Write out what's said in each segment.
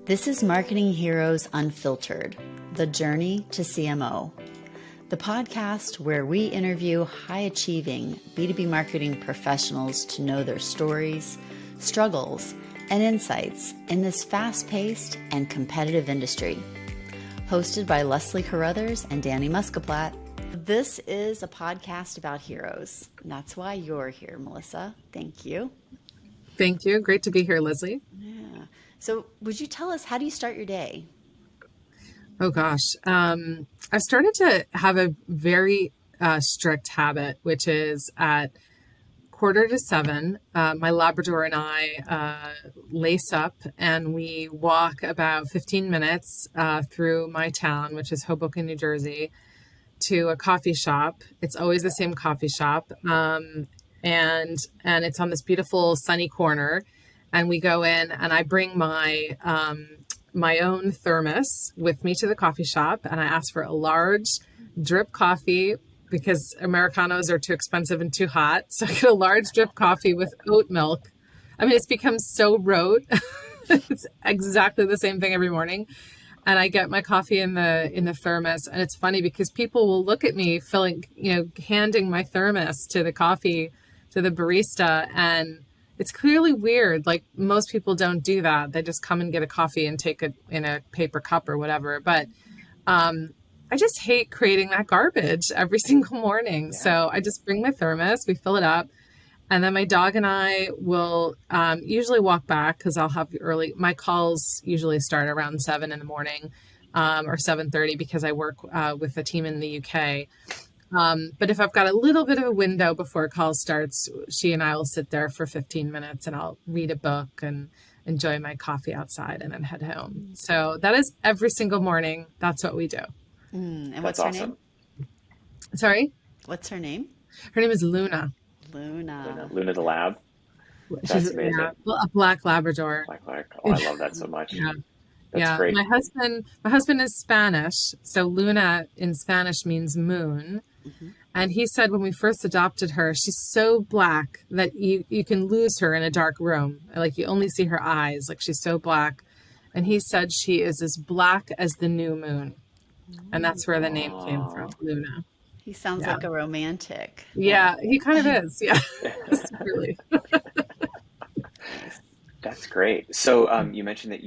This is Marketing Heroes Unfiltered, the journey to CMO, the podcast where we interview high-achieving B2B marketing professionals to know their stories, struggles, and insights in this fast-paced and competitive industry. Hosted by Leslie Carruthers and Danny Muscaplat. This is a podcast about heroes. And that's why you're here, Melissa. Thank you. Thank you. Great to be here, Leslie. Yeah. So would you tell us, how do you start your day? Oh, gosh. I've started to have a very strict habit, which is at 6:45, my Labrador and I lace up and we walk about 15 minutes through my town, which is Hoboken, New Jersey, to a coffee shop. It's always the same coffee shop. And it's on this beautiful sunny corner. And we go in and I bring my my own thermos with me to the coffee shop. And I ask for a large drip coffee because Americanos are too expensive and too hot. So I get a large drip coffee with oat milk. I mean, it's become so rote. It's exactly the same thing every morning. And I get my coffee in the thermos. And it's funny because people will look at me handing my thermos to the barista. And it's clearly weird. Like, most people don't do that. They just come and get a coffee and take it in a paper cup or whatever. But I just hate creating that garbage every single morning. Yeah. So I just bring my thermos, we fill it up. And then my dog and I will usually walk back because I'll have my calls usually start around 7 in the morning or 7:30 because I work with a team in the UK. But if I've got a little bit of a window before a call starts, she and I will sit there for 15 minutes and I'll read a book and enjoy my coffee outside and then head home. So that is every single morning. That's what we do. And what's her name? Sorry? What's her name? Her name is Luna. Luna the lab. She's amazing. A black Labrador. Oh, I love that so much. That's great. My husband is Spanish, so Luna in Spanish means moon. Mm-hmm. And he said when we first adopted her, she's so black that you can lose her in a dark room. Like, you only see her eyes. Like, she's so black. And he said she is as black as the new moon. And that's where the name came from, Luna. He sounds like a romantic. Yeah, he kind of is. Yeah, really. That's great. So you mentioned that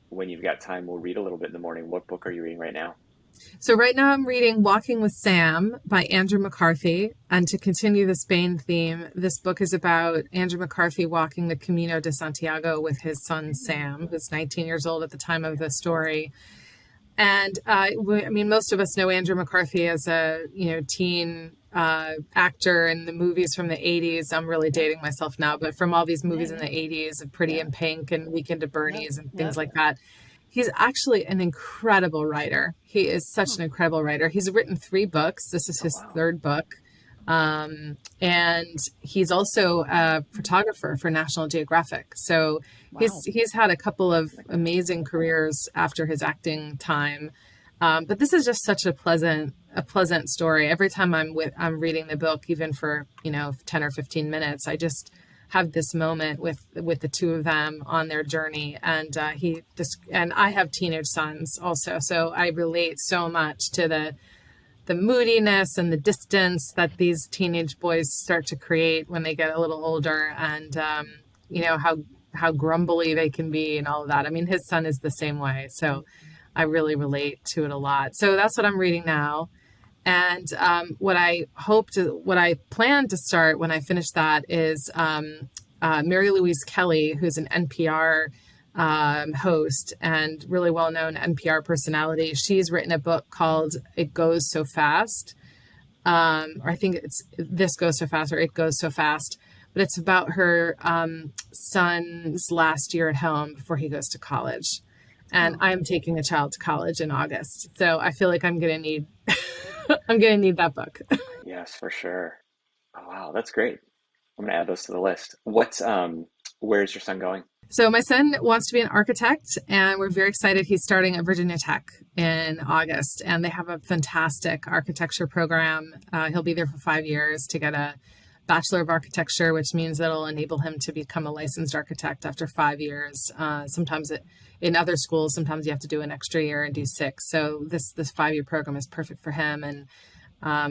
when you've got time, will read a little bit in the morning. What book are you reading right now? So right now I'm reading Walking with Sam by Andrew McCarthy. And to continue the Spain theme, this book is about Andrew McCarthy walking the Camino de Santiago with his son, Sam, who's 19 years old at the time of the story. And most of us know Andrew McCarthy as a teen actor in the movies from the 80s. I'm really dating myself now, but from all these movies in the 80s, Pretty in Pink and Weekend at Bernie's and things like that. He's actually an incredible writer. He is such an incredible writer. He's written 3 books. This is his third book. And he's also a photographer for National Geographic. So he's had a couple of amazing careers after his acting time. But this is just such a pleasant story. Every time I'm reading the book, even for 10 or 15 minutes, I just have this moment with the two of them on their journey. And and I have teenage sons also, so I relate so much to the moodiness and the distance that these teenage boys start to create when they get a little older, and how grumbly they can be and all of that. I mean, his son is the same way, so I really relate to it a lot. So that's what I'm reading now. And what I plan to start when I finish that is Mary Louise Kelly, who's an NPR host and really well-known NPR personality. She's written a book called It Goes So Fast. Or I think it's This Goes So Fast or It Goes So Fast. But it's about her son's last year at home before he goes to college. And I'm taking a child to college in August. So I feel like I'm going to need that book. Yes, for sure. Oh, wow. That's great. I'm going to add those to the list. Where's your son going? So my son wants to be an architect, and we're very excited. He's starting at Virginia Tech in August, and they have a fantastic architecture program. He'll be there for 5 years to get a Bachelor of Architecture, which means that'll enable him to become a licensed architect after 5 years. In other schools, sometimes you have to do an extra year and do 6. So this 5-year program is perfect for him. And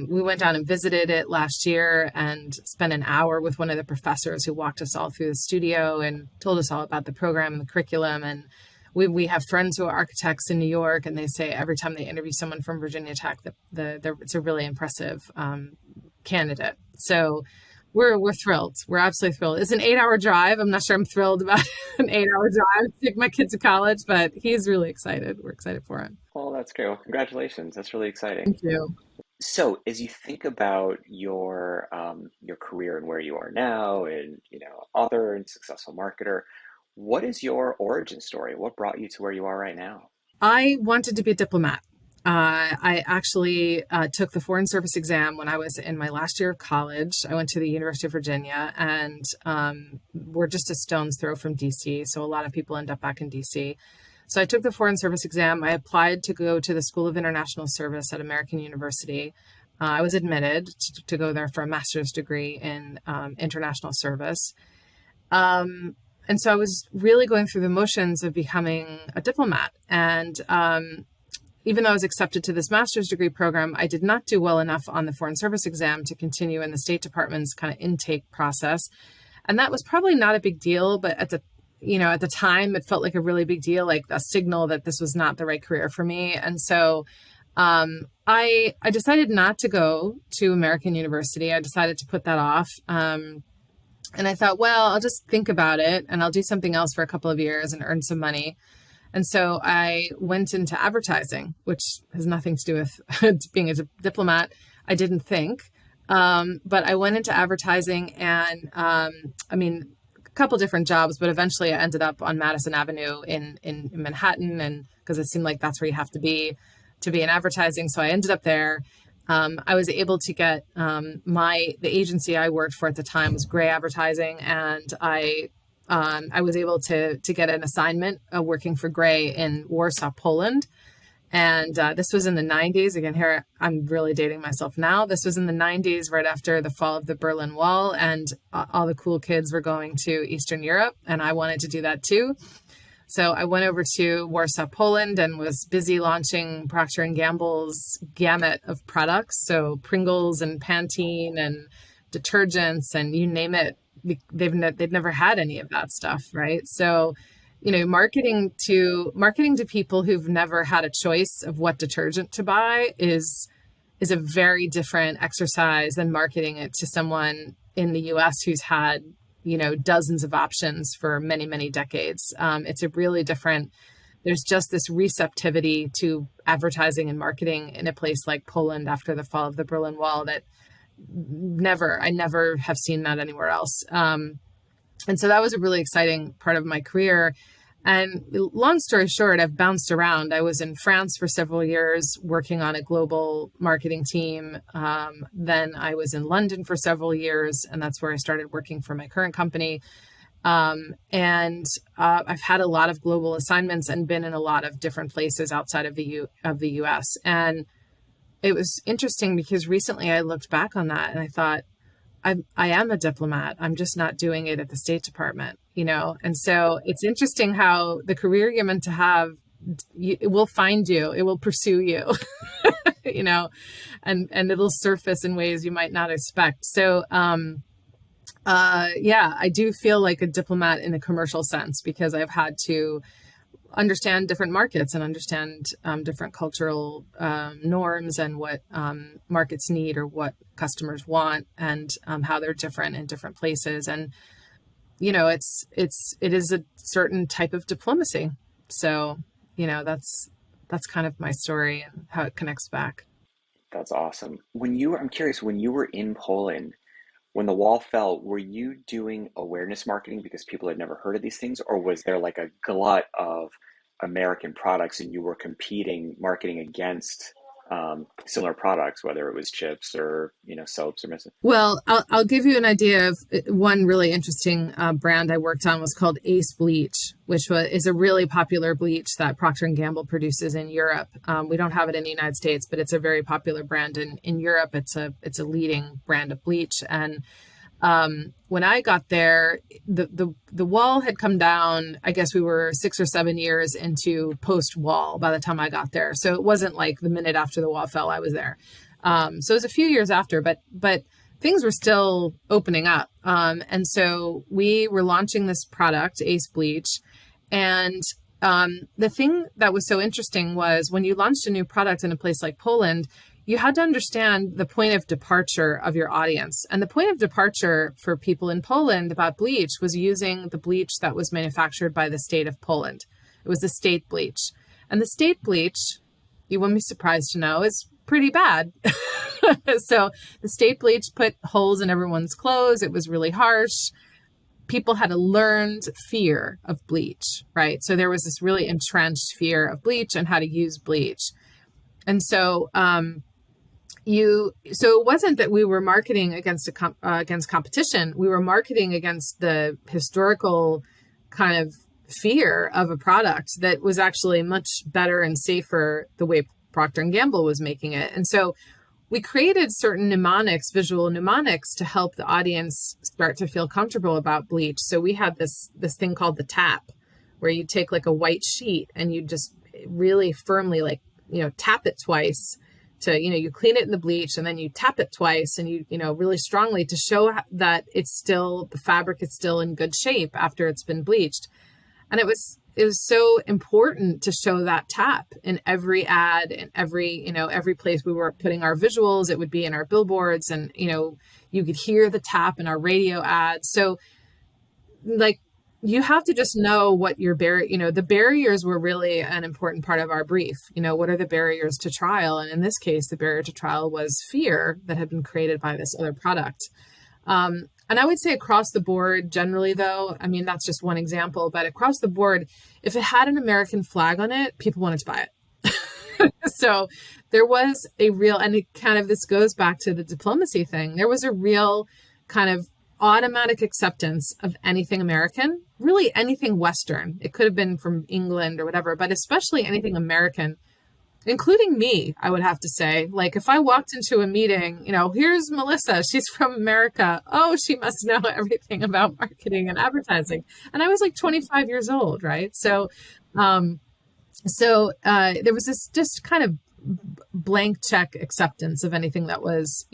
we went down and visited it last year and spent an hour with one of the professors who walked us all through the studio and told us all about the program and the curriculum. And we have friends who are architects in New York, and they say every time they interview someone from Virginia Tech that it's a really impressive candidate. So we're thrilled. We're absolutely thrilled. It's an 8-hour drive. I'm not sure I'm thrilled about an 8-hour drive to take my kids to college, but he's really excited. We're excited for him. Well, that's great. Well, congratulations. That's really exciting. Thank you. So, as you think about your career and where you are now, and author and successful marketer, what is your origin story? What brought you to where you are right now? I wanted to be a diplomat. I actually took the Foreign Service exam when I was in my last year of college. I went to the University of Virginia, and we're just a stone's throw from DC. So a lot of people end up back in DC. So I took the Foreign Service exam. I applied to go to the School of International Service at American University. I was admitted to go there for a master's degree in international service. And so I was really going through the motions of becoming a diplomat. And even though I was accepted to this master's degree program, I did not do well enough on the Foreign Service exam to continue in the State Department's kind of intake process. And that was probably not a big deal, but at the time, it felt like a really big deal, like a signal that this was not the right career for me. And so I decided not to go to American University. I decided to put that off. And I thought, well, I'll just think about it and I'll do something else for a couple of years and earn some money. And so I went into advertising, which has nothing to do with being a diplomat. I didn't think, but I went into advertising and couple different jobs, but eventually I ended up on Madison Avenue in Manhattan, and because it seemed like that's where you have to be in advertising. So I ended up there. I was able to get the agency I worked for at the time was Gray Advertising, and I was able to get an assignment working for Gray in Warsaw, Poland. And this was in the 90s. Again, here I'm really dating myself now. This was in the 90s, right after the fall of the Berlin Wall, and all the cool kids were going to Eastern Europe, and I wanted to do that too. So I went over to Warsaw, Poland, and was busy launching Procter & Gamble's gamut of products. So Pringles and Pantene and detergents and you name it. They've never had any of that stuff, right? So marketing to people who've never had a choice of what detergent to buy is a very different exercise than marketing it to someone in the US who's had, dozens of options for many, many decades. It's a really different, there's just this receptivity to advertising and marketing in a place like Poland after the fall of the Berlin Wall that I never have seen that anywhere else. And so that was a really exciting part of my career. And long story short, I've bounced around. I was in France for several years working on a global marketing team. Then I was in London for several years, and that's where I started working for my current company. And I've had a lot of global assignments and been in a lot of different places outside of the US. And it was interesting because recently I looked back on that and I thought, I am a diplomat. I'm just not doing it at the State Department, And so it's interesting how the career you're meant to have, it will find you, it will pursue you, and it'll surface in ways you might not expect. So, I do feel like a diplomat in a commercial sense because I've had to understand different markets and understand different cultural norms and what markets need or what customers want and how they're different in different places. And, it is a certain type of diplomacy. So, that's kind of my story and how it connects back. That's awesome. I'm curious, when you were in Poland, when the wall fell, were you doing awareness marketing because people had never heard of these things, or was there like a glut of American products and you were marketing against similar products, whether it was chips or soaps or missing? Well, I'll give you an idea of one really interesting brand I worked on was called Ace Bleach, which is a really popular bleach that Procter & Gamble produces in Europe. We don't have it in the United States, but it's a very popular brand in Europe. It's a leading brand of bleach. And When I got there, the wall had come down. I guess we were 6 or 7 years into post wall by the time I got there. So it wasn't like the minute after the wall fell, I was there. So it was a few years after, but things were still opening up. And so we were launching this product, Ace Bleach. And the thing that was so interesting was when you launched a new product in a place like Poland, you had to understand the point of departure of your audience. And the point of departure for people in Poland about bleach was using the bleach that was manufactured by the state of Poland. It was the state bleach. And the state bleach, you wouldn't be surprised to know, is pretty bad. So the state bleach put holes in everyone's clothes. It was really harsh. People had a learned fear of bleach, right? So there was this really entrenched fear of bleach and how to use bleach. And so so it wasn't that we were marketing against against competition. We were marketing against the historical kind of fear of a product that was actually much better and safer the way Procter & Gamble was making it. And so we created certain mnemonics, visual mnemonics, to help the audience start to feel comfortable about bleach. So we had this thing called the tap, where you take like a white sheet and you just really firmly tap it twice to, you clean it in the bleach and then you tap it twice and you really strongly to show that the fabric is still in good shape after it's been bleached. And it was so important to show that tap in every ad, in every place we were putting our visuals. It would be in our billboards, and you could hear the tap in our radio ads. So you have to just know what your the barriers were really an important part of our brief. What are the barriers to trial? And in this case, the barrier to trial was fear that had been created by this other product. And I would say across the board, generally, though, I mean, that's just one example, but across the board, if it had an American flag on it, people wanted to buy it. So there was a real, and this goes back to the diplomacy thing. There was a real kind of automatic acceptance of anything American, really anything Western. It could have been from England or whatever, but especially anything American, including me, I would have to say. Like if I walked into a meeting, here's Melissa, she's from America. Oh, she must know everything about marketing and advertising. And I was like 25 years old, right? So there was this just kind of blank check acceptance of anything that was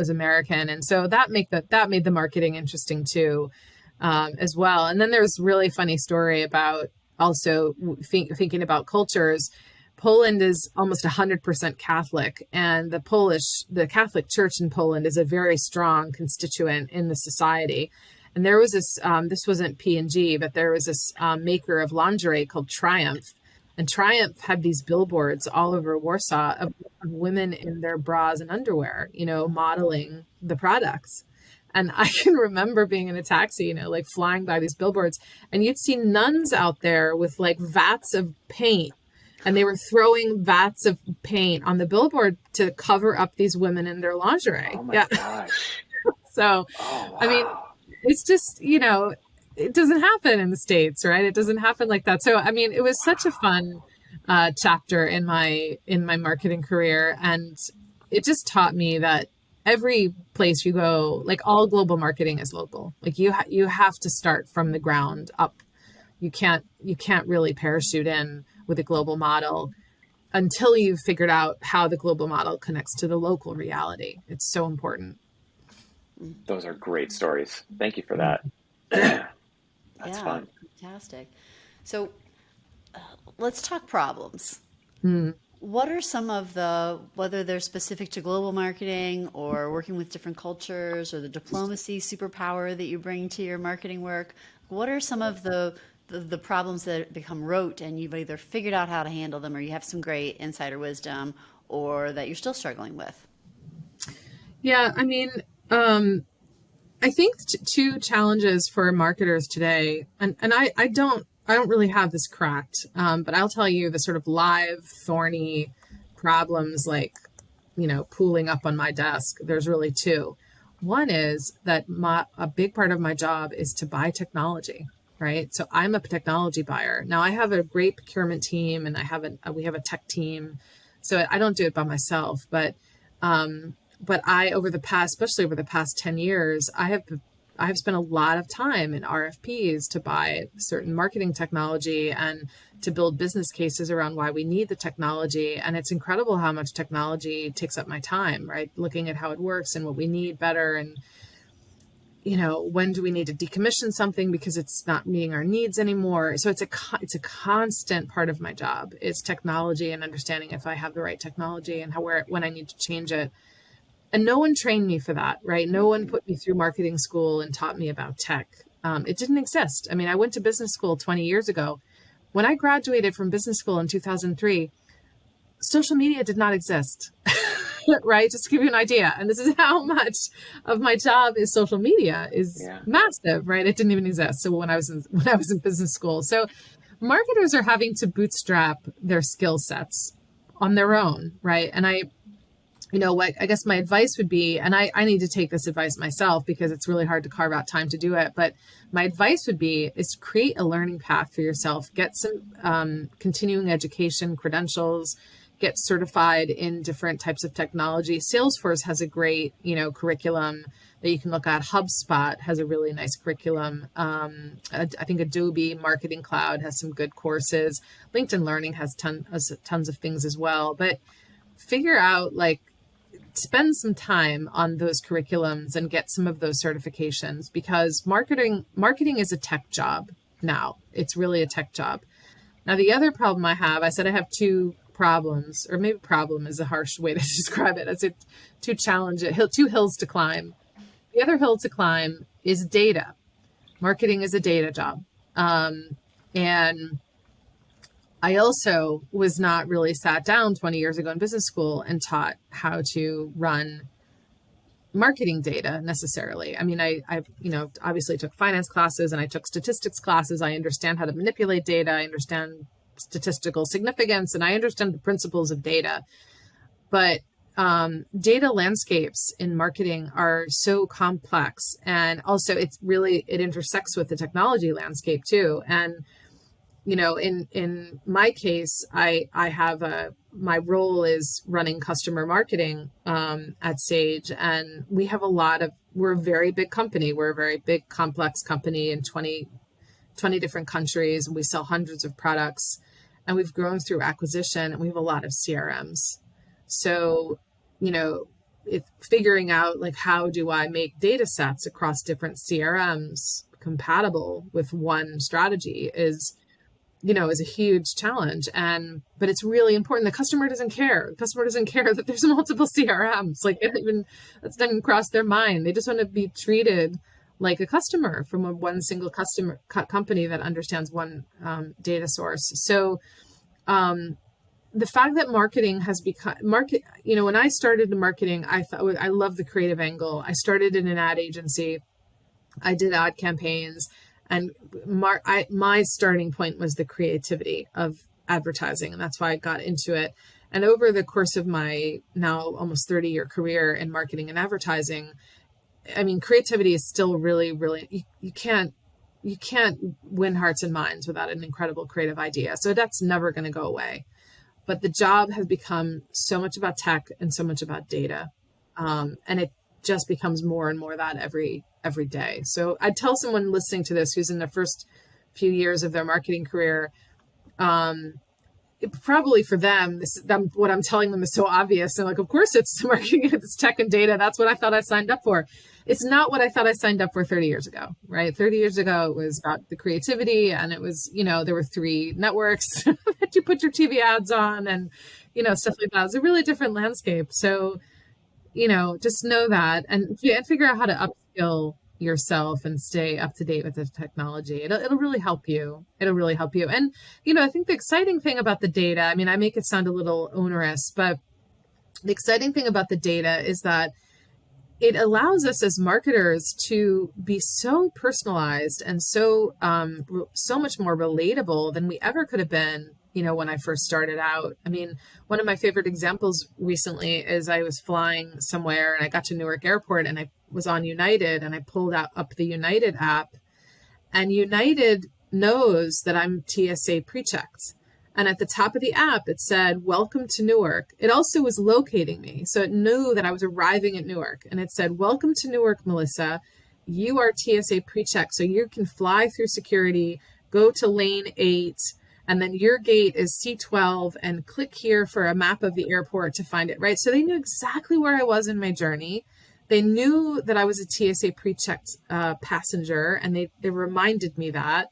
American. And so that made the marketing interesting too, as well. And then there's really funny story about also thinking about cultures. Poland is almost 100% Catholic, and the Catholic Church in Poland is a very strong constituent in the society. And there was this wasn't P&G, but there was this maker of lingerie called Triumph. And Triumph had these billboards all over Warsaw of women in their bras and underwear, modeling the products. And I can remember being in a taxi, flying by these billboards, and you'd see nuns out there with vats of paint. And they were throwing vats of paint on the billboard to cover up these women in their lingerie. Oh my gosh. So, wow. I mean, it's just, it doesn't happen in the States, right? It doesn't happen like that. So, I mean, it was such a fun chapter in my marketing career. And it just taught me that every place you go, all global marketing is local. You have to start from the ground up. You can't really parachute in with a global model until you've figured out how the global model connects to the local reality. It's so important. Those are great stories. Thank you for that. That's fun. Fantastic. So let's talk problems. What are some of whether they're specific to global marketing or working with different cultures or the diplomacy superpower that you bring to your marketing work, what are some of the problems that become rote and you've either figured out how to handle them or you have some great insider wisdom or that you're still struggling with? Yeah, I mean, I think two challenges for marketers today, and I don't really have this cracked, but I'll tell you the sort of live, thorny problems pooling up on my desk. There's really two. One is that a big part of my job is to buy technology. Right. So I'm a technology buyer. Now I have a great procurement team and we have a tech team. So I don't do it by myself, but but especially over the past 10 years, I've spent a lot of time in RFPs to buy certain marketing technology and to build business cases around why we need the technology. And it's incredible how much technology takes up my time, right? Looking at how it works and what we need better. And, when do we need to decommission something because it's not meeting our needs anymore? So it's a constant part of my job. It's technology and understanding if I have the right technology and when I need to change it. And no one trained me for that, right? No one put me through marketing school and taught me about tech. It didn't exist. I mean, I went to business school 20 years ago. When I graduated from business school in 2003, social media did not exist, right? Just to give you an idea. And this is how much of my job is social media is massive, right? It didn't even exist. So when I was in business school, so marketers are having to bootstrap their skill sets on their own, right? And what I guess my advice would be, and I need to take this advice myself because it's really hard to carve out time to do it. But my advice would be is to create a learning path for yourself, get some continuing education credentials, get certified in different types of technology. Salesforce has a great, curriculum that you can look at. HubSpot has a really nice curriculum. I think Adobe Marketing Cloud has some good courses. LinkedIn Learning has tons of things as well. But figure out spend some time on those curriculums and get some of those certifications because marketing is a tech job now. It's really a tech job. Now, the other problem I said I have two problems, or maybe problem is a harsh way to describe it. It's two hills to climb. The other hill to climb is data. Marketing is a data job. And I also was not really sat down 20 years ago in business school and taught how to run marketing data necessarily. I mean, I obviously took finance classes and I took statistics classes. I understand how to manipulate data. I understand statistical significance and I understand the principles of data. But data landscapes in marketing are so complex. And also it intersects with the technology landscape too. And in my case, I have my role is running customer marketing at Sage, and we have we're a very big company. We're a very big, complex company in 20 different countries, and we sell hundreds of products, and we've grown through acquisition, and we have a lot of CRMs. So, figuring out how do I make data sets across different CRMs compatible with one strategy is a huge challenge. But it's really important. The customer doesn't care. The customer doesn't care that there's multiple CRMs. That's not even crossed their mind. They just want to be treated like a customer from one single company that understands one data source. So the fact that marketing has become when I started in marketing, I thought I love the creative angle. I started in an ad agency. I did ad campaigns. And my starting point was the creativity of advertising. And that's why I got into it. And over the course of my now almost 30-year career in marketing and advertising, I mean, creativity is still really, really, you can't win hearts and minds without an incredible creative idea. So that's never going to go away. But the job has become so much about tech and so much about data. And it just becomes more and more that every day. So I'd tell someone listening to this who's in the first few years of their marketing career, probably for them, what I'm telling them is so obvious. And of course it's marketing, it's tech and data. That's what I thought I signed up for. It's not what I thought I signed up for 30 years ago, right? 30 years ago, it was about the creativity, and it was, there were 3 networks that you put your TV ads on and, stuff like that. It's a really different landscape. So, just know that and figure out how to upskill yourself and stay up to date with the technology. It'll really help you. It'll really help you. And, I think the exciting thing about the data, I mean, I make it sound a little onerous, but the exciting thing about the data is that it allows us as marketers to be so personalized and so much more relatable than we ever could have been, when I first started out. I mean, one of my favorite examples recently is I was flying somewhere and I got to Newark Airport and I was on United and I pulled up the United app, and United knows that I'm TSA pre-checked. And at the top of the app, it said, welcome to Newark. It also was locating me. So it knew that I was arriving at Newark. And it said, welcome to Newark, Melissa. You are TSA pre-check. So you can fly through security, go to lane 8, and then your gate is C12, and click here for a map of the airport to find it, right? So they knew exactly where I was in my journey. They knew that I was a TSA pre-checked passenger, and they reminded me that.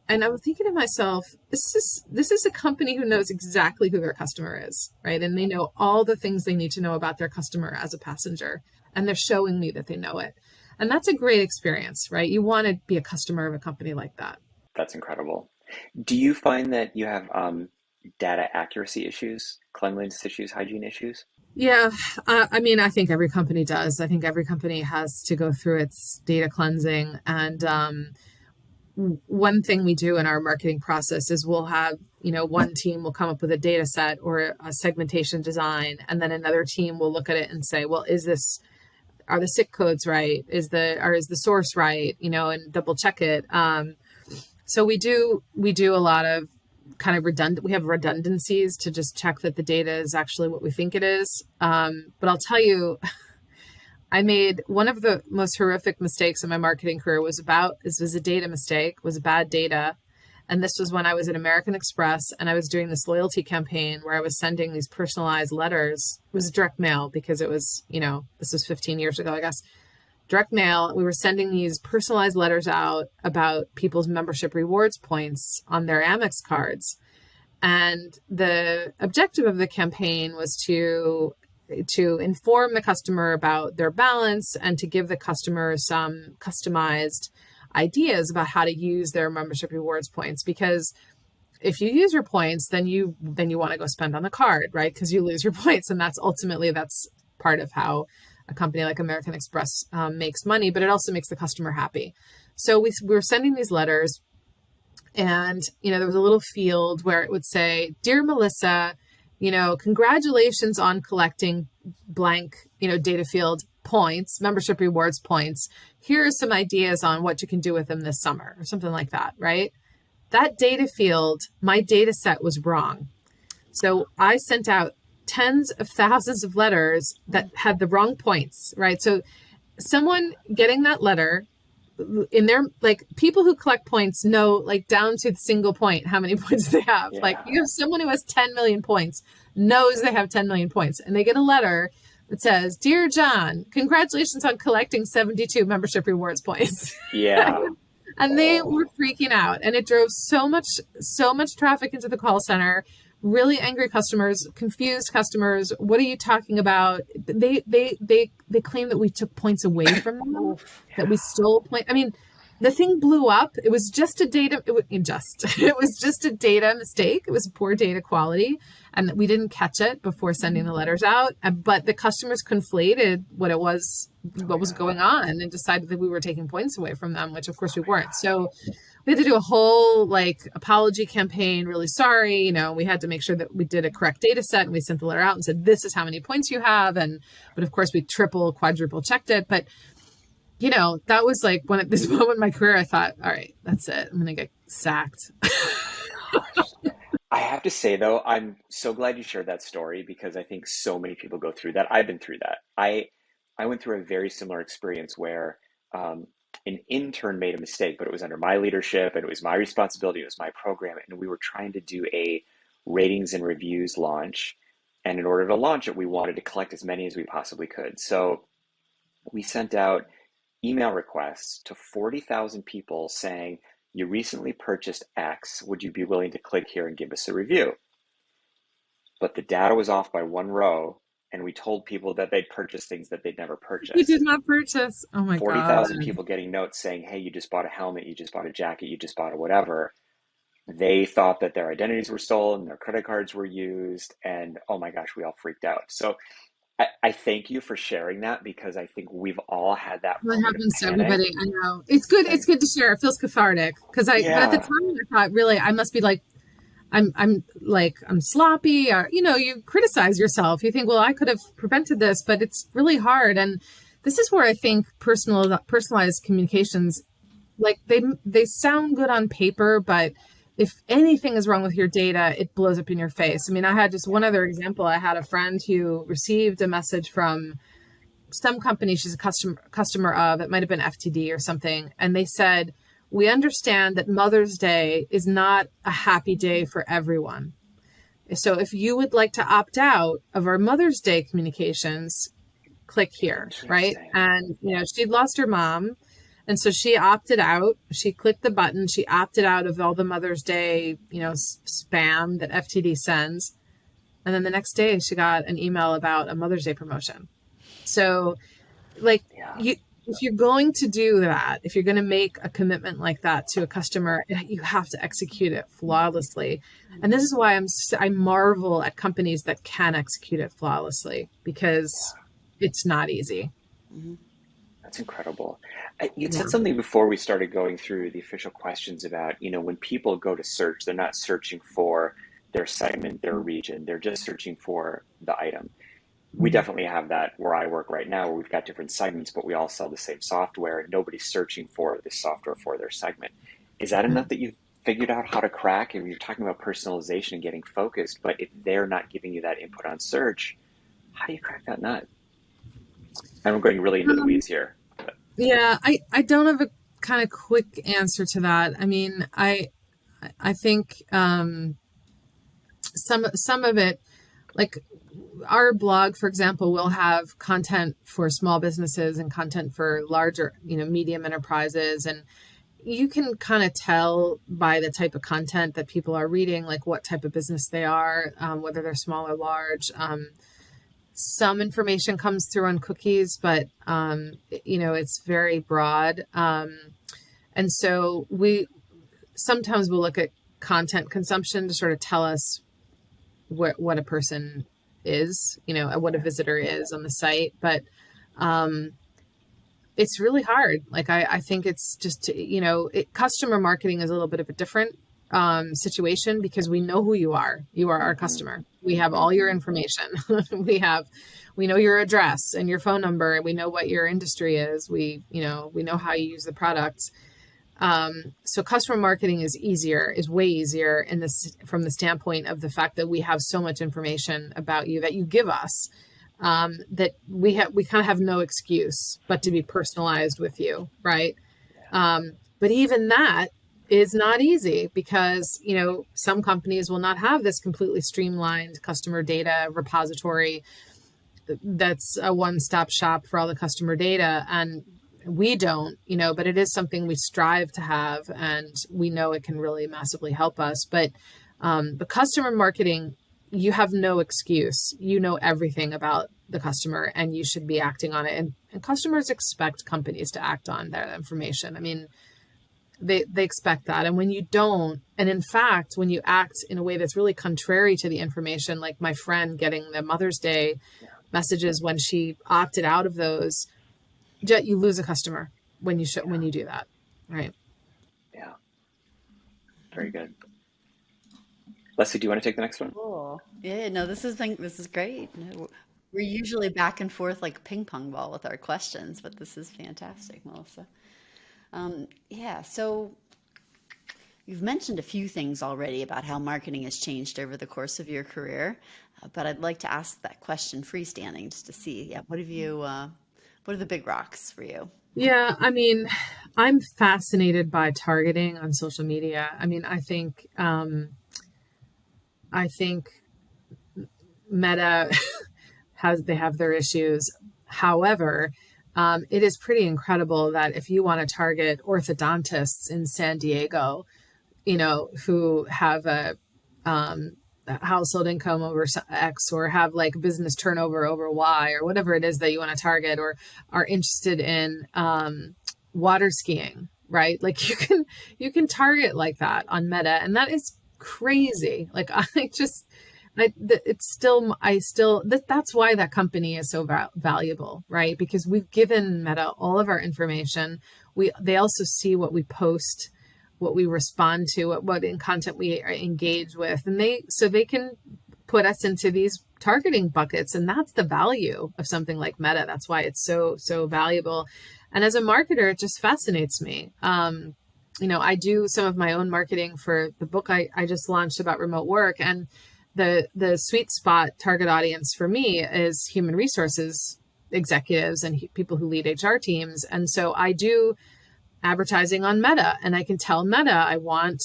And I was thinking to myself, this is a company who knows exactly who their customer is, right? And they know all the things they need to know about their customer as a passenger. And they're showing me that they know it. And that's a great experience, right? You want to be a customer of a company like that. That's incredible. Do you find that you have data accuracy issues, cleanliness issues, hygiene issues? Yeah, I mean, I think every company does. I think every company has to go through its data cleansing. And one thing we do in our marketing process is we'll have, one team will come up with a data set or a segmentation design, and then another team will look at it and say, well, are the SIC codes right? Is the source right? And double check it. So we do a lot of kind of we have redundancies to just check that the data is actually what we think it is. But I'll tell you, I made one of the most horrific mistakes in my marketing career this was a data mistake, was bad data. And this was when I was at American Express and I was doing this loyalty campaign where I was sending these personalized letters. It was direct mail because it was, this was 15 years ago, I guess. Direct mail. We were sending these personalized letters out about people's membership rewards points on their Amex cards. And the objective of the campaign was to inform the customer about their balance and to give the customer some customized ideas about how to use their membership rewards points. Because if you use your points, then you want to go spend on the card, right? Because you lose your points. And that's part of how a company like American Express makes money, but it also makes the customer happy. So we were sending these letters, and there was a little field where it would say, "Dear Melissa, congratulations on collecting blank, data field points, membership rewards points. Here are some ideas on what you can do with them this summer," or something like that, right? That data field, my data set was wrong. So I sent out tens of thousands of letters that had the wrong points, right? So someone getting that letter in their, people who collect points know, down to the single point, how many points they have. Yeah. You have someone who has 10 million points, knows they have 10 million points, and they get a letter that says, "Dear John, congratulations on collecting 72 membership rewards points." Yeah. And they were freaking out, and it drove so much traffic into the call center. Really angry customers, confused customers. What are you talking about? They claim that we took points away from them, that we stole points. I mean, the thing blew up. It was just a data. It was just a data mistake. It was poor data quality, and we didn't catch it before sending the letters out. But the customers conflated what was going on, and decided that we were taking points away from them, which of course we weren't. So we had to do a whole apology campaign. Really sorry. We had to make sure that we did a correct data set, and we sent the letter out and said, "This is how many points you have." But of course we quadruple checked it. But that was when at this moment in my career, I thought, all right, that's it. I'm going to get sacked. I have to say, though, I'm so glad you shared that story because I think so many people go through that. I've been through that. I went through a very similar experience where an intern made a mistake, but it was under my leadership and it was my responsibility. It was my program. And we were trying to do a ratings and reviews launch. And in order to launch it, we wanted to collect as many as we possibly could. So we sent out email requests to 40,000 people saying, "You recently purchased X. Would you be willing to click here and give us a review?" But the data was off by one row, and we told people that they'd purchased things that they'd never purchased. We did not purchase. Oh my God. 40,000 people getting notes saying, "Hey, you just bought a helmet, you just bought a jacket, you just bought a whatever." They thought that their identities were stolen, their credit cards were used, and oh my gosh, we all freaked out. So I thank you for sharing that because I think we've all had that. It happens to everybody. I know. It's good. It's good to share. It feels cathartic because but at the time I thought, really, I must be I'm sloppy, or you criticize yourself. You think, well, I could have prevented this, but it's really hard. And this is where I think personalized communications, they sound good on paper, but if anything is wrong with your data, it blows up in your face. I mean, I had just one other example. I had a friend who received a message from some company she's a customer of, it might have been FTD or something. And they said, we understand that Mother's Day is not a happy day for everyone. So if you would like to opt out of our Mother's Day communications, click here, right? And, she'd lost her mom. And so she opted out. She clicked the button. She opted out of all the Mother's Day, spam that FTD sends. And then the next day she got an email about a Mother's Day promotion. So if you're going to do that, if you're going to make a commitment like that to a customer, you have to execute it flawlessly. And this is why I marvel at companies that can execute it flawlessly, because it's not easy. Mm-hmm. That's incredible. You said something before we started going through the official questions about, when people go to search, they're not searching for their segment, their region, they're just searching for the item. We definitely have that where I work right now, where we've got different segments, but we all sell the same software and nobody's searching for this software for their segment. Is that enough that you've figured out how to crack? And you're talking about personalization and getting focused, but if they're not giving you that input on search, how do you crack that nut? I'm going really into the weeds here. But. Yeah, I don't have a kind of quick answer to that. I mean, I think some of it, like our blog, for example, will have content for small businesses and content for larger, medium enterprises. And you can kind of tell by the type of content that people are reading, like what type of business they are, whether they're small or large. Some information comes through on cookies, but, it's very broad. And so we sometimes will look at content consumption to sort of tell us what a person is, what a visitor is on the site. But it's really hard. Like, I think it's just, customer marketing is a little bit of a different situation, because we know who you are. You are our customer. We have all your information. we know your address and your phone number. We know what your industry is. We know how you use the products. So customer marketing is way easier from the standpoint of the fact that we have so much information about you that you give us, that we kind of have no excuse but to be personalized with you. Right. But even that is not easy, because, some companies will not have this completely streamlined customer data repository that's a one-stop shop for all the customer data. And we don't, but it is something we strive to have, and we know it can really massively help us. But the customer marketing, you have no excuse. You know everything about the customer, and you should be acting on it. And customers expect companies to act on their information. I mean, they expect that. And when you don't, and in fact, when you act in a way that's really contrary to the information, like my friend getting the Mother's Day messages when she opted out of those, you lose a customer when you do that, right? Yeah. Very good. Leslie, do you want to take the next one? Cool. Yeah, no, this is great. We're usually back and forth like ping pong ball with our questions, but this is fantastic, Melissa. So you've mentioned a few things already about how marketing has changed over the course of your career, but I'd like to ask that question freestanding, just to see, what are the big rocks for you? Yeah, I mean, I'm fascinated by targeting on social media. I mean, I think Meta they have their issues. However, it is pretty incredible that if you want to target orthodontists in San Diego, who have a household income over X, or have like business turnover over Y, or whatever it is that you want to target, or are interested in water skiing, right? Like you can target like that on Meta, and that is crazy. Like that's why that company is so valuable, right? Because we've given Meta all of our information. They also see what we post, what we respond to, what in content we engage with, and they can put us into these targeting buckets, and that's the value of something like Meta. That's why it's so valuable. And as a marketer, it just fascinates me. I do some of my own marketing for the book I just launched about remote work. And the sweet spot target audience for me is human resources executives and people who lead HR teams. And so I do advertising on Meta, and I can tell Meta I want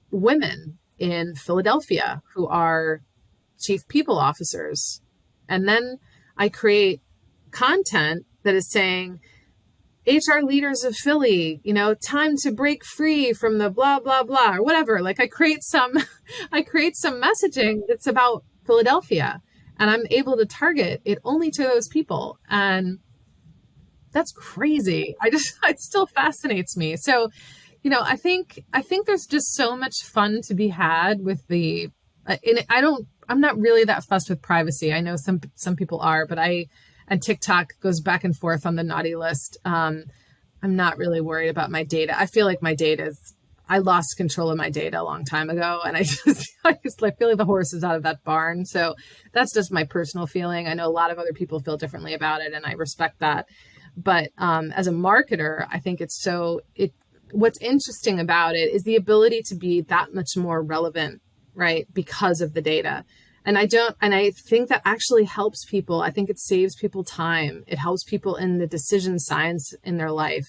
women in Philadelphia who are chief people officers. And then I create content that is saying, HR leaders of Philly, time to break free from the blah, blah, blah, or whatever. Like I create some messaging that's about Philadelphia, and I'm able to target it only to those people. And that's crazy. It still fascinates me. So, I think there's just so much fun to be had with the, and I'm not really that fussed with privacy. I know some people are, but and TikTok goes back and forth on the naughty list. I'm not really worried about my data. I feel like I lost control of my data a long time ago. And I feel like the horse is out of that barn. So that's just my personal feeling. I know a lot of other people feel differently about it, and I respect that. But as a marketer, I think what's interesting about it is the ability to be that much more relevant, right? Because of the data. And I think that actually helps people. I think it saves people time. It helps people in the decision science in their life.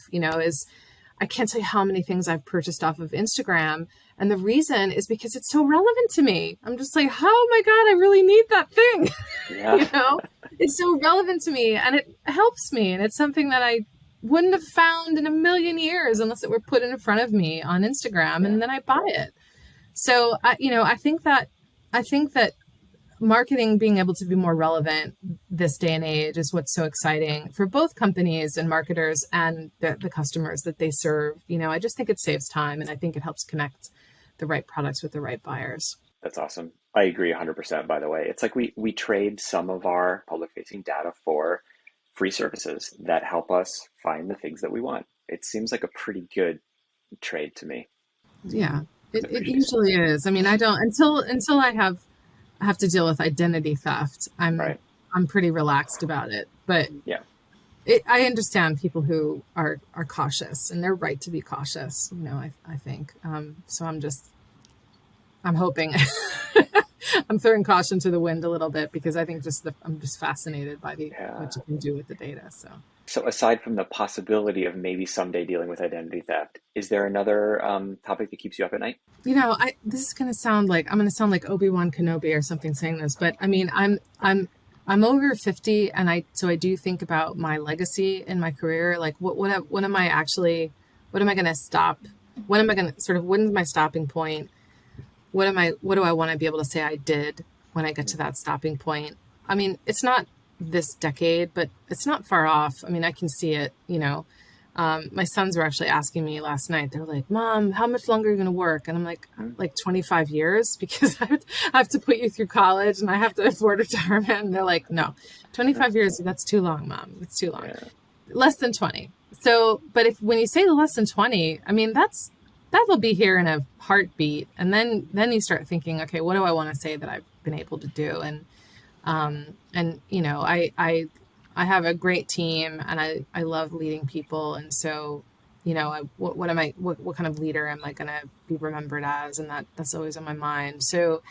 I can't tell you how many things I've purchased off of Instagram. And the reason is because it's so relevant to me. I'm just like, oh my God, I really need that thing. Yeah. It's so relevant to me, and it helps me. And it's something that I wouldn't have found in a million years unless it were put in front of me on Instagram, and then I buy it. So, I think that marketing being able to be more relevant this day and age is what's so exciting for both companies and marketers and the customers that they serve. I just think it saves time, and I think it helps connect the right products with the right buyers. That's awesome. I agree 100%, by the way. It's like we trade some of our public-facing data for free services that help us find the things that we want. It seems like a pretty good trade to me. Yeah, it usually is. I mean, I don't until I have to deal with identity theft. I'm pretty relaxed about it. But yeah, I understand people who are cautious, and they're right to be cautious. I think. So I'm hoping. I'm throwing caution to the wind a little bit, because I think I'm just fascinated by what you can do with the data. So aside from the possibility of maybe someday dealing with identity theft, is there another topic that keeps you up at night? This is going to sound like I'm going to sound like Obi-Wan Kenobi or something saying this, but I mean, I'm over 50, and I do think about my legacy in my career. Like what am I going to stop? When is my stopping point? What do I want to be able to say I did when I get to that stopping point? I mean, it's not this decade, but it's not far off. I mean, I can see it, my sons were actually asking me last night. They were like, Mom, how much longer are you going to work? And I'm like 25 years, because I have to put you through college and I have to afford retirement. And they're like, no, 25 years, that's too long, Mom. It's too long. Yeah. Less than 20. So, but when you say less than 20, I mean, that will be here in a heartbeat. And then you start thinking, okay, what do I want to say that I've been able to do? And I have a great team, and I love leading people. And so, what kind of leader am I going to be remembered as? And that's always on my mind. So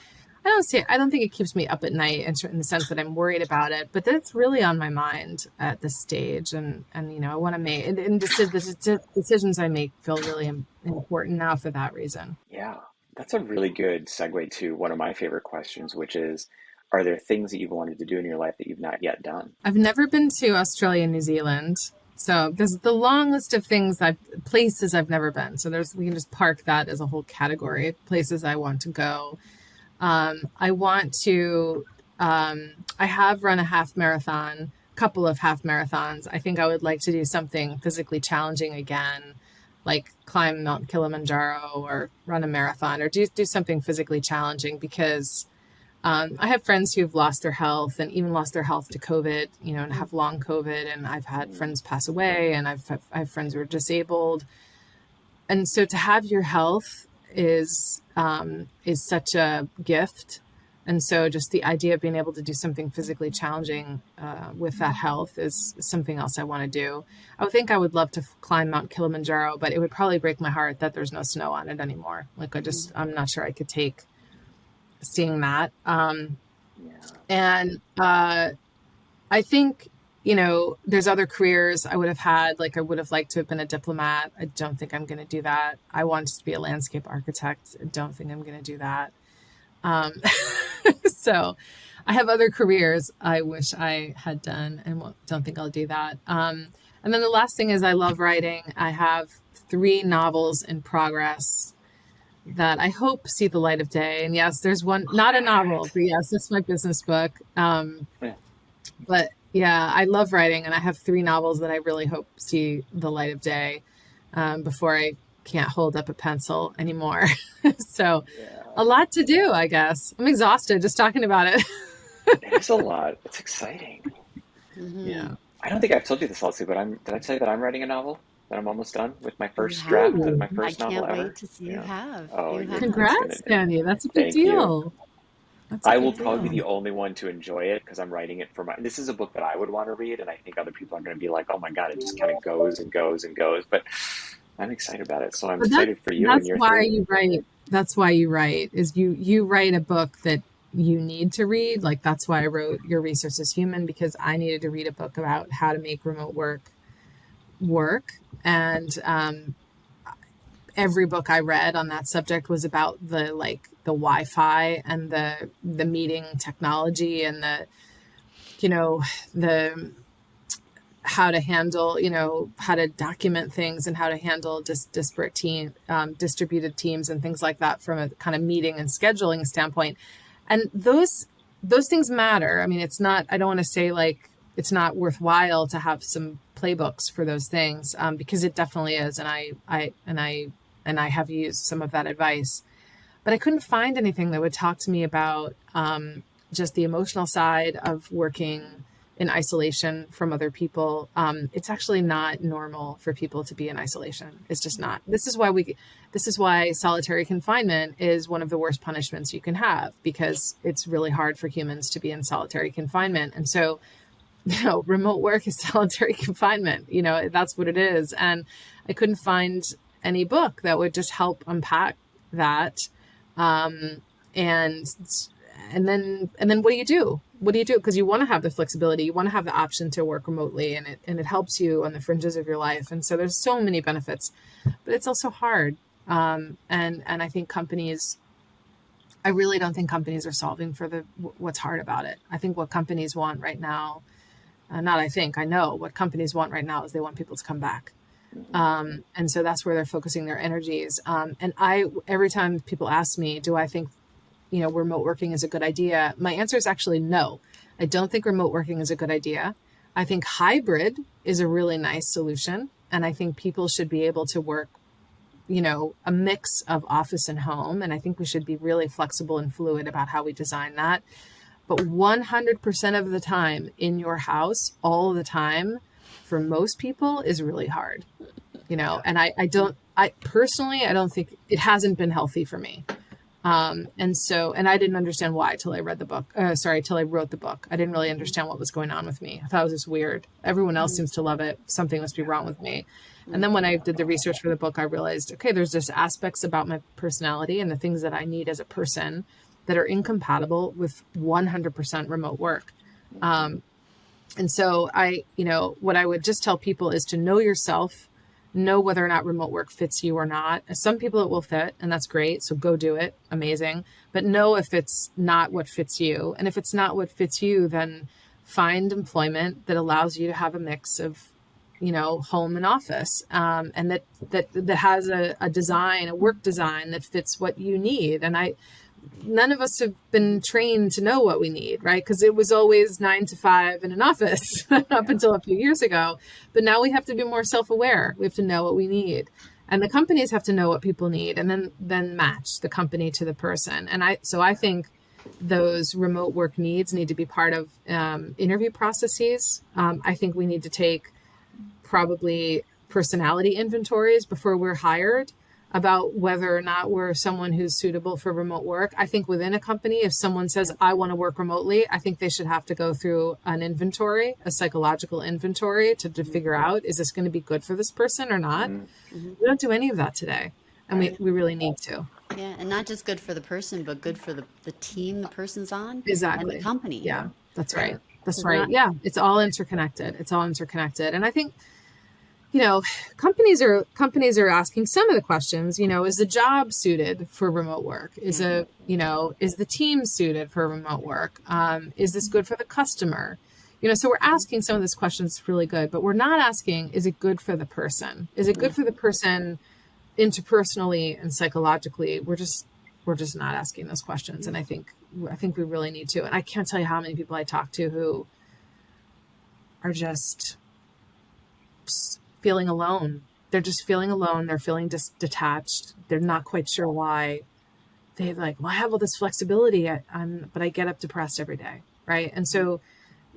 I don't think it keeps me up at night in the sense that I'm worried about it, but that's really on my mind at this stage. And I want to make, and the decisions I make feel really important now for that reason. Yeah, that's a really good segue to one of my favorite questions, which is, are there things that you've wanted to do in your life that you've not yet done? I've never been to Australia and New Zealand. So there's the long list of places I've never been. So we can just park that as a whole category of places I want to go. I want to, I have run a couple of half marathons. I think I would like to do something physically challenging again, like climb Mount Kilimanjaro or run a marathon or do something physically challenging, because I have friends who've lost their health and even lost their health to COVID, and have long COVID. And I've had friends pass away, and I have friends who are disabled. And so to have your health is such a gift. And so just the idea of being able to do something physically challenging with that health is something else I want to do. I would think I would love to climb Mount Kilimanjaro, but it would probably break my heart that there's no snow on it anymore. Like I'm not sure I could take seeing that. And I think, there's other careers I would have had. Like I would have liked to have been a diplomat. I don't think I'm going to do that. I wanted to be a landscape architect. I don't think I'm going to do that. So I have other careers I wish I had done and don't think I'll do that. And then the last thing is I love writing. I have 3 novels in progress that I hope see the light of day. And yes, there's one, not a novel, but yes, it's my business book. But yeah, I love writing, and I have 3 novels that I really hope see the light of day before I can't hold up a pencil anymore. So a lot to do, I guess. I'm exhausted just talking about it. It is a lot. It's exciting. Yeah. I don't think I've told you this, Leslie, but did I tell you that I'm writing a novel? That I'm almost done with my first draft of my first novel ever? I can't wait to see you have. Oh, you have. Congrats, Danny. That's a big Thank deal. you. I will probably be the only one to enjoy it because I'm writing it for this is a book that I would want to read, and I think other people are going to be like, oh my God, it just kind of goes and goes and goes. But I'm excited about it. So I'm excited for you and your That's why 3. you write. That's why you write, is you write a book that you need to read. Like that's why I wrote Your Resource is Human, because I needed to read a book about how to make remote work. And every book I read on that subject was about the Wi-Fi and the meeting technology and the how to handle, how to document things and how to handle disparate distributed teams and things like that from a kind of meeting and scheduling standpoint. And those things matter. I mean, I don't want to say like it's not worthwhile to have some playbooks for those things, because it definitely is. And I have used some of that advice, but I couldn't find anything that would talk to me about just the emotional side of working in isolation from other people. It's actually not normal for people to be in isolation. It's just not. This is why solitary confinement is one of the worst punishments you can have, because it's really hard for humans to be in solitary confinement. And so, remote work is solitary confinement. That's what it is. And I couldn't find any book that would just help unpack that. And then what do you do? Because you want to have the flexibility, you want to have the option to work remotely, and it helps you on the fringes of your life. And so there's so many benefits, but it's also hard. And I think I really don't think companies are solving for what's hard about it. I think what companies want right now, I know what companies want right now is they want people to come back. And so that's where they're focusing their energies. And every time people ask me, do I think, remote working is a good idea? My answer is actually no. I don't think remote working is a good idea. I think hybrid is a really nice solution. And I think people should be able to work, a mix of office and home. And I think we should be really flexible and fluid about how we design that. But 100% of the time in your house, all the time, for most people is really hard, and I personally don't think it hasn't been healthy for me. And I didn't understand why till I read the book. Till I wrote the book. I didn't really understand what was going on with me. I thought it was just weird. Everyone else seems to love it. Something must be wrong with me. And then when I did the research for the book, I realized, okay, there's just aspects about my personality and the things that I need as a person that are incompatible with 100% remote work. And so what I would just tell people is to know yourself, know whether or not remote work fits you or not. Some people it will fit, and that's great. So go do it. Amazing. But know if it's not what fits you. And if it's not what fits you, then find employment that allows you to have a mix of, home and office, and that has a work design that fits what you need. And none of us have been trained to know what we need, right? Because it was always 9 to 5 in an office up until a few years ago. But now we have to be more self-aware. We have to know what we need. And the companies have to know what people need, and then match the company to the person. And I think those remote work needs need to be part of interview processes. I think we need to take probably personality inventories before we're hired. about whether or not we're someone who's suitable for remote work. I think within a company, if someone says, I want to work remotely, I think they should have to go through an inventory, a psychological inventory to figure out, is this going to be good for this person or not? Mm-hmm. We don't do any of that today. And we really need to. Yeah, and not just good for the person, but good for the team the person's on Exactly. and the company. Yeah, that's right. That's It's right. not- Yeah, it's all interconnected. It's all interconnected. And I think, you know, companies are asking some of the questions, you know, is the job suited for remote work? Is the team suited for remote work? Is this good for the customer? You know, so we're asking some of these questions really good, but we're not asking, is it good for the person? Is it good for the person interpersonally and psychologically? We're just not asking those questions. And I think we really need to. And I can't tell you how many people I talk to who are just feeling alone. They're just feeling alone. They're feeling detached. They're not quite sure why. They're like, well, I have all this flexibility, but I get up depressed every day, right? And so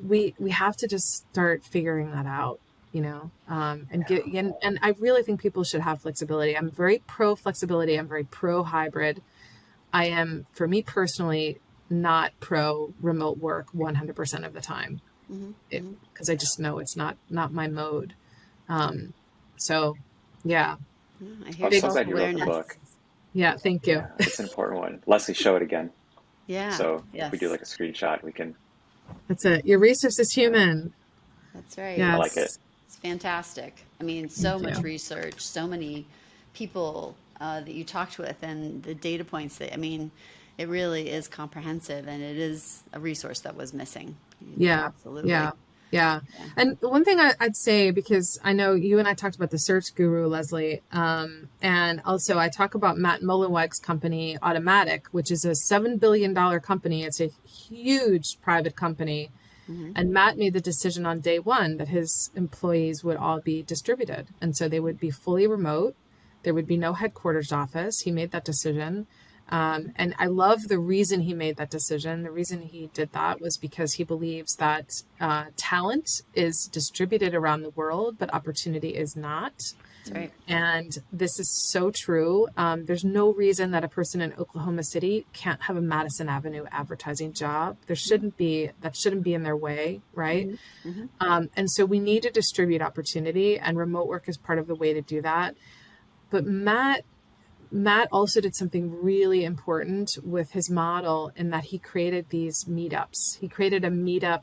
we have to just start figuring that out, you know, and I really think people should have flexibility. I'm very pro flexibility. I'm very pro hybrid. I am, for me personally, not pro remote work 100% of the time, because I just know it's not my mode. So yeah. I hear I'm so glad you wrote the book. Yeah, thank you. Yeah, it's an important one. Leslie, show it again. Yeah. So if we do like a screenshot, we can. That's it. Your research is human. That's right. Yes. I like it. It's fantastic. I mean, so much research, so many people that you talked with, and the data points that, I mean, it really is comprehensive, and it is a resource that was missing. Yeah. Absolutely. Yeah. And one thing I'd say, because I know you and I talked about the search guru, Leslie, and also I talk about Matt Mullenweg's company, Automatic, which is a $7 billion company. It's a huge private company. And Matt made the decision on day one that his employees would all be distributed. And so they would be fully remote. There would be no headquarters office. He made that decision. And I love the reason he made that decision. The reason he did that was because he believes that talent is distributed around the world, but opportunity is not. That's right. And this is so true. There's no reason that a person in Oklahoma City can't have a Madison Avenue advertising job. That shouldn't be in their way, right? And so we need to distribute opportunity, and remote work is part of the way to do that. But Matt also did something really important with his model, in that he created these meetups. He created a meetup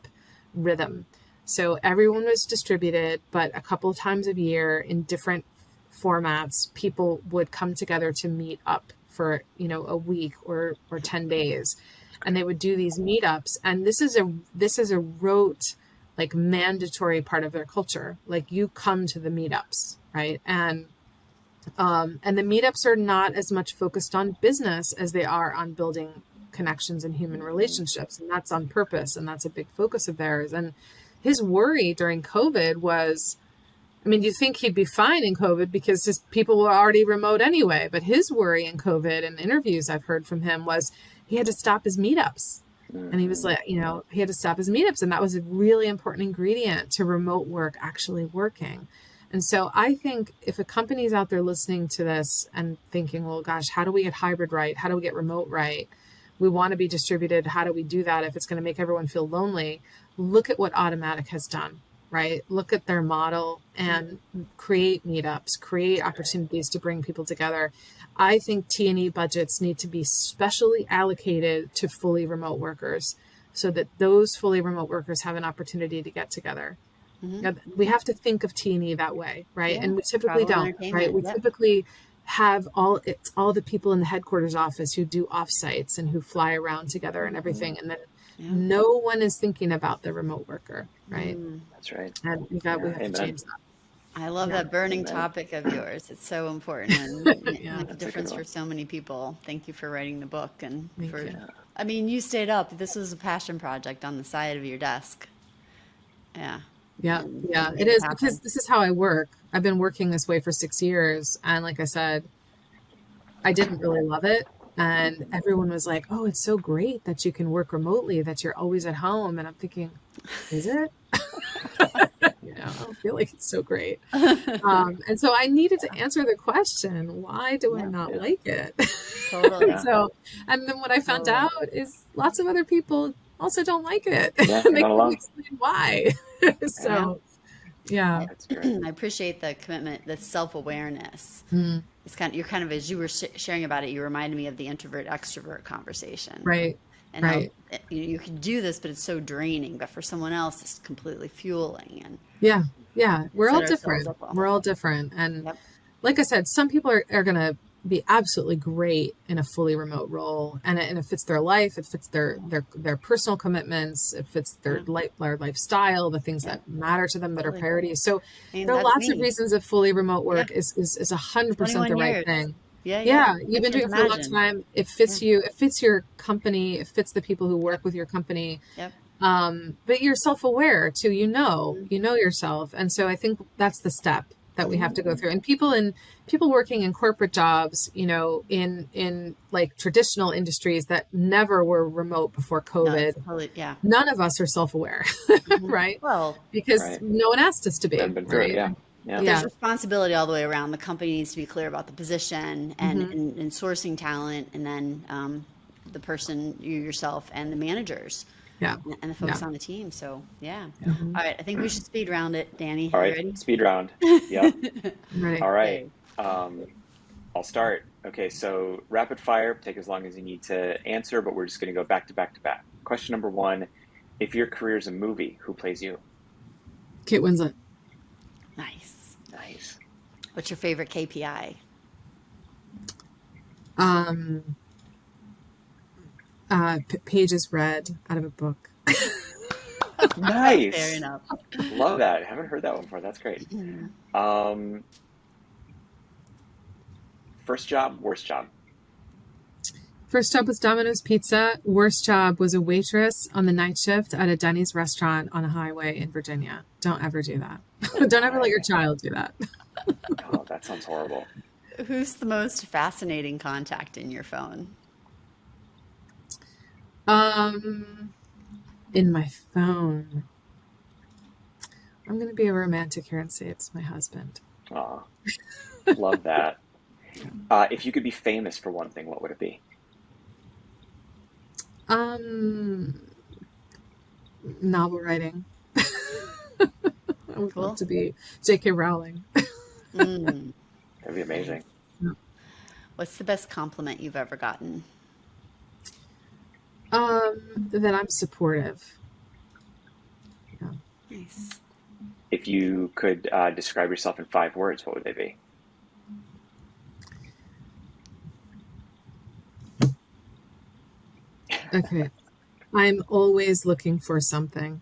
rhythm. So everyone was distributed, but a couple of times a year in different formats, people would come together to meet up for, you know, a week or 10 days. And they would do these meetups. And this is a rote, like, mandatory part of their culture. Like, you come to the meetups, right? And the meetups are not as much focused on business as they are on building connections and human relationships. And that's on purpose. And that's a big focus of theirs. And his worry during COVID was, I mean, you think he'd be fine in COVID because his people were already remote anyway. But his worry in COVID, and interviews I've heard from him, was he had to stop his meetups. And he was like, you know, he had to stop his meetups. And that was a really important ingredient to remote work actually working. And so I think if a company's out there listening to this and thinking, well, gosh, how do we get hybrid right? How do we get remote right? We want to be distributed. How do we do that if it's going to make everyone feel lonely? Look at what Automatic has done, right? Look at their model and create meetups, create opportunities to bring people together. I think T&E budgets need to be specially allocated to fully remote workers, so that those fully remote workers have an opportunity to get together. We have to think of T&E that way, right? And we typically don't, right? We typically have all the people in the headquarters office who do offsites and who fly around together and everything. And then no one is thinking about the remote worker, right? That's right. And we have to change that. I love that burning topic of yours. It's so important and make a difference for so many people. Thank you for writing the book, and I mean, you stayed up. This was a passion project on the side of your desk. Yeah, it is, because this is how I work. I've been working this way for 6 years. And like I said, I didn't really love it. And everyone was like, oh, it's so great that you can work remotely, that you're always at home. And I'm thinking, is it? You know, I feel like it's so great. And so I needed to answer the question, why do I not like it? Totally. Yeah. And then what I found out is lots of other people also don't like it. Yeah, And they not couldn't alone. explain why. So, yeah. That's great. I appreciate the commitment, the self-awareness. Mm, It's kind of, you're kind of, as you were sharing about it, you reminded me of the introvert extrovert conversation. right. And Right. how you can do this, but it's so draining. But for someone else, it's completely fueling. And Yeah. Yeah. We're all set ourselves different. up well. We're all different. And Yep. like I said, some people are going to be absolutely great in a fully remote role, and it fits their life, it fits their personal commitments, it fits their lifestyle, the things that matter to them that are Totally. priorities. So I mean, there are that's lots of me. reasons that fully remote work is 100% 21 the right years. thing. Yeah. Yeah, I you've been can't doing it for a long imagine. time. It fits you. It fits your company. It fits the people who work with your company. Yep. But you're self-aware too. You know yourself, and so I think that's the step that we have to go through. And people working in corporate jobs, in like traditional industries that never were remote before COVID. Totally, yeah. None of us are self-aware, right? Well, Because no one asked us to We be, haven't been through it. right? Yeah. there's responsibility all the way around. The company needs to be clear about the position and Mm-hmm. and sourcing talent, and then the person, you yourself, and the managers. Yeah. And the folks Yeah. on the team. So, yeah. Mhm. All right. I think we should speed round it. Danny, All are you right. ready? Speed round. Yep. Right. All right. Okay. I'll start. Okay. So rapid fire, take as long as you need to answer, but we're just going to go back to back to back. Question number 1: if your career is a movie, who plays you? Kate Winslet. Nice. Nice. What's your favorite KPI? Pages read out of a book. Nice. Fair enough. Love that. I haven't heard that one before. That's great. First job, worst job. First job was Domino's Pizza. Worst job was a waitress on the night shift at a Denny's restaurant on a highway in Virginia. Don't ever do that. Don't ever let your child do that. Oh, that sounds horrible. Who's the most fascinating contact in your phone? In my phone. I'm going to be a romantic here and say it's my husband. Aw, love that. If you could be famous for one thing, what would it be? Novel writing. I would Cool. love to be J.K. Rowling. That'd be amazing. What's the best compliment you've ever gotten? That I'm supportive. Yeah. Nice. If you could describe yourself in 5 words, what would they be? Okay. I'm always looking for something.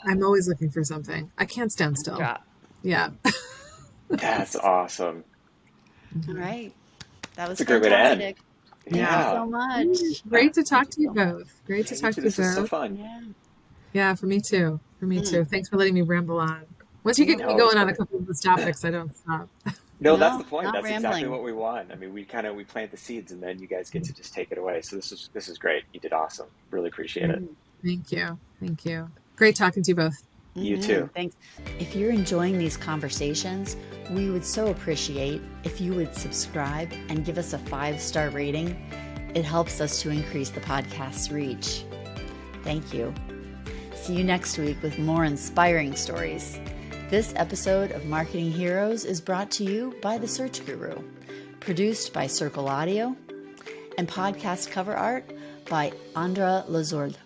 I'm always looking for something. I can't stand still. Drop. Yeah. That's awesome. All right. That was That's a great way to end. fantastic. Yeah. Thank you so much. Great to talk to you both. Great to talk to you This is so both. fun. Yeah. Yeah, for me too. For me too. Thanks for letting me ramble on. Once you get me No, going it's on a great. couple of those topics, I don't stop. No, No, that's the point. not That's exactly rambling. what we want. I mean, we plant the seeds, and then you guys get to just take it away. So this is great. You did awesome. Really appreciate it. Thank you. Thank you. Great talking to you both. You too. Thanks. If you're enjoying these conversations, we would so appreciate if you would subscribe and give us a 5-star rating. It helps us to increase the podcast's reach. Thank you. See you next week with more inspiring stories. This episode of Marketing Heroes is brought to you by The Search Guru, produced by Circle Audio, and podcast cover art by Andra Lazord.